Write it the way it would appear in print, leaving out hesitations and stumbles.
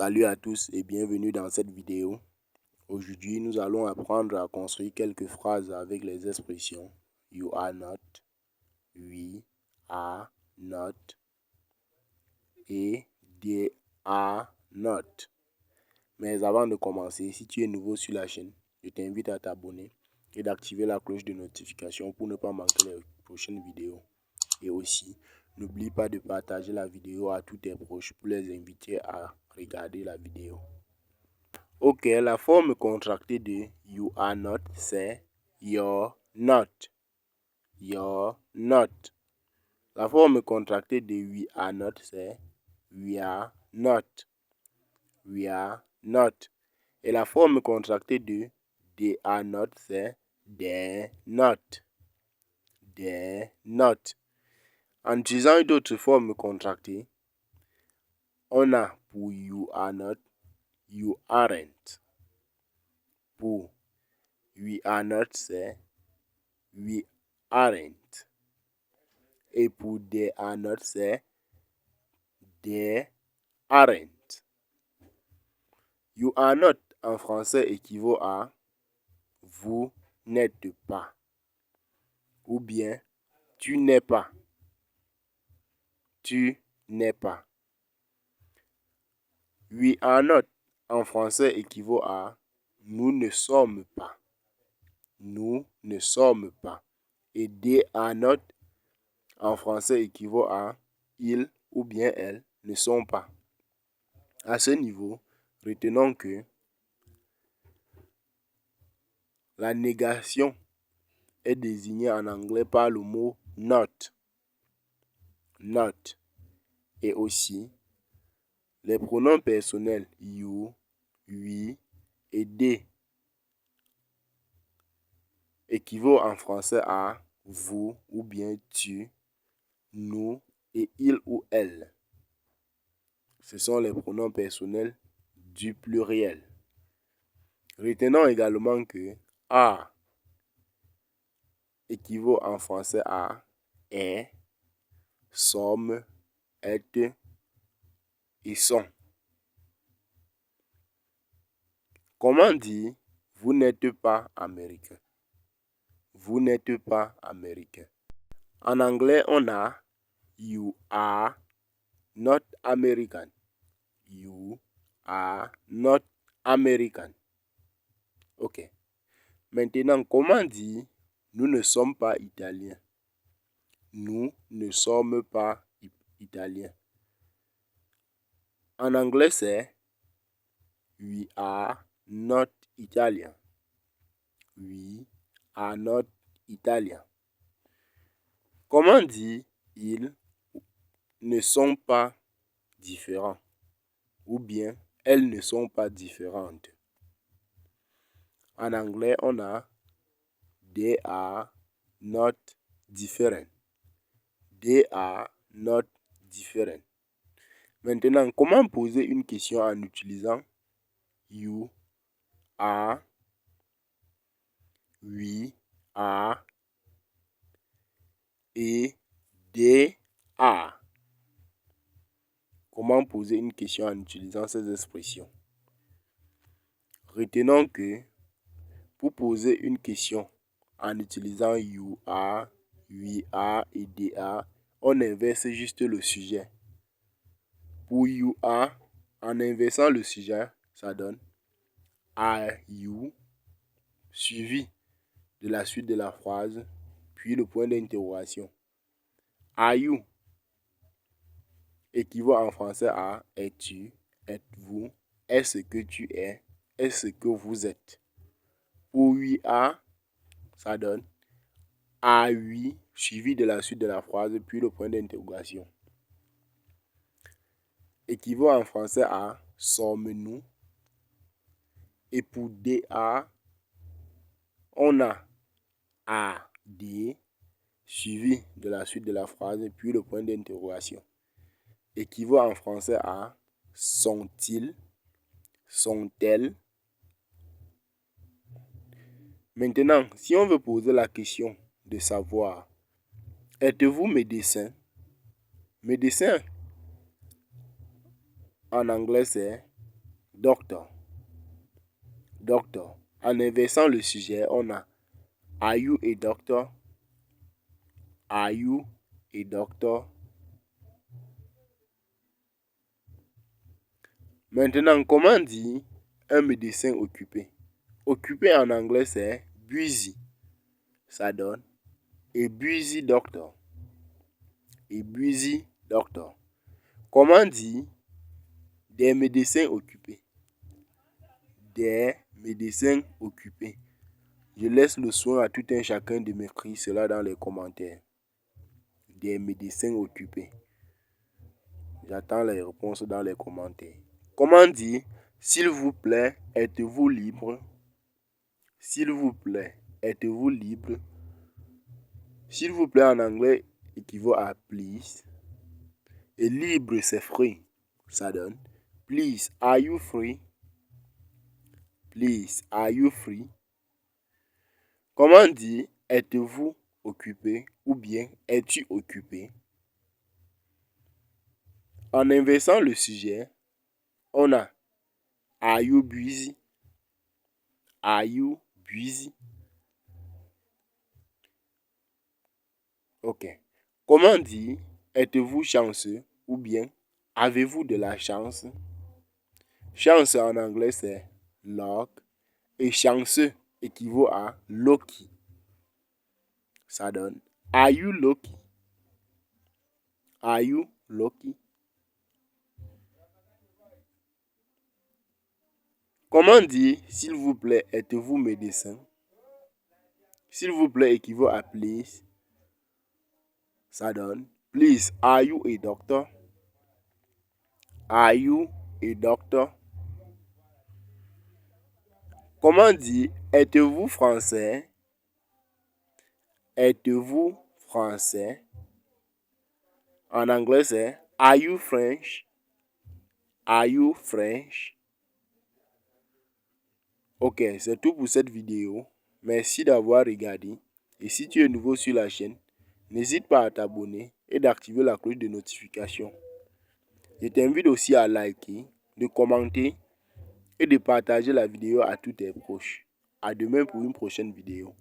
Salut à tous et bienvenue dans cette vidéo. Aujourd'hui, nous allons apprendre à construire quelques phrases avec les expressions you are not, we are not et they are not. Mais avant de commencer, si tu es nouveau sur la chaîne, je t'invite à t'abonner et d'activer la cloche de notification pour ne pas manquer les prochaines vidéos. Et aussi, n'oublie pas de partager la vidéo à tous tes proches pour les inviter à regarder la vidéo. Ok, la forme contractée de you are not, c'est you're not. You're not. La forme contractée de we are not, c'est we are not. We are not. Et la forme contractée de they are not, c'est they're not. They're not. En utilisant une autre forme contractée, on a pour you are not, you aren't. Pour we are not, c'est we aren't. Et pour they are not, c'est they aren't. You are not en français équivaut à vous n'êtes pas. Ou bien tu n'es pas. Tu n'es pas. We are not en français équivaut à nous ne sommes pas. Nous ne sommes pas. Et they are not en français équivaut à ils ou bien elles ne sont pas. À ce niveau, retenons que la négation est désignée en anglais par le mot not. Not. Et aussi, les pronoms personnels you, we et they équivaut en français à vous ou bien tu, nous et il ou elle. Ce sont les pronoms personnels du pluriel. Retenons également que are équivaut en français à est, sommes, êtes et sont. Comment dire vous n'êtes pas américain? Vous n'êtes pas américain. En anglais, on a you are not American. You are not American. Ok. Maintenant, comment dire nous ne sommes pas italiens? Nous ne sommes pas italiens. En anglais, c'est we are not Italian. We are not Italian. Comment dire ils ne sont pas différents? Ou bien elles ne sont pas différentes. En anglais, on a they are not different. They are not different. Maintenant, comment poser une question en utilisant you are, we are et they are? Comment poser une question en utilisant ces expressions? Retenons que pour poser une question en utilisant you are, we are et they are, on inverse juste le sujet. Pour you are, en inversant le sujet, ça donne are you suivi de la suite de la phrase, puis le point d'interrogation. Are you équivaut en français à es-tu, êtes-vous, est-ce que tu es, est-ce que vous êtes. Pour we are, ça donne are we suivi de la suite de la phrase, puis le point d'interrogation. Équivaut en français à sommes-nous. Et pour they are, on a are they suivi de la suite de la phrase, puis le point d'interrogation. Équivaut en français à sont-ils, sont-elles. Maintenant, si on veut poser la question de savoir, êtes-vous médecin? Médecin, en anglais, c'est doctor, doctor. En inversant le sujet, on a Are you a doctor? Are you a doctor? Maintenant, comment dire un médecin occupé? Occupé en anglais, c'est busy. Ça donne a busy doctor. A busy doctor. Comment dire des médecins occupés? Des médecins occupés. Je laisse le soin à tout un chacun de m'écrire cela dans les commentaires. Des médecins occupés. J'attends les réponses dans les commentaires. Comment dire s'il vous plaît, êtes-vous libre? S'il vous plaît, êtes-vous libre? S'il vous plaît en anglais équivaut à please. Et libre, c'est free. Ça donne please, are you free? Please, are you free? Comment dire êtes-vous occupé ou bien es-tu occupé? En inversant le sujet, on a Are you busy? Are you busy? Ok. Comment dire êtes-vous chanceux ou bien avez-vous de la chance? Chance en anglais c'est luck et chanceux équivaut à lucky. Ça donne Are you lucky? Are you lucky? Comment dire s'il vous plaît êtes-vous médecin? S'il vous plaît équivaut à please. Ça donne please, are you a doctor? Are you a doctor? Comment dire êtes-vous français? Êtes-vous français? En anglais c'est Are you French? Are you French? Ok, c'est tout pour cette vidéo. Merci d'avoir regardé. Et si tu es nouveau sur la chaîne, n'hésite pas à t'abonner et d'activer la cloche de notification. Je t'invite aussi à liker, de commenter et de partager la vidéo à tous tes proches. À demain pour une prochaine vidéo.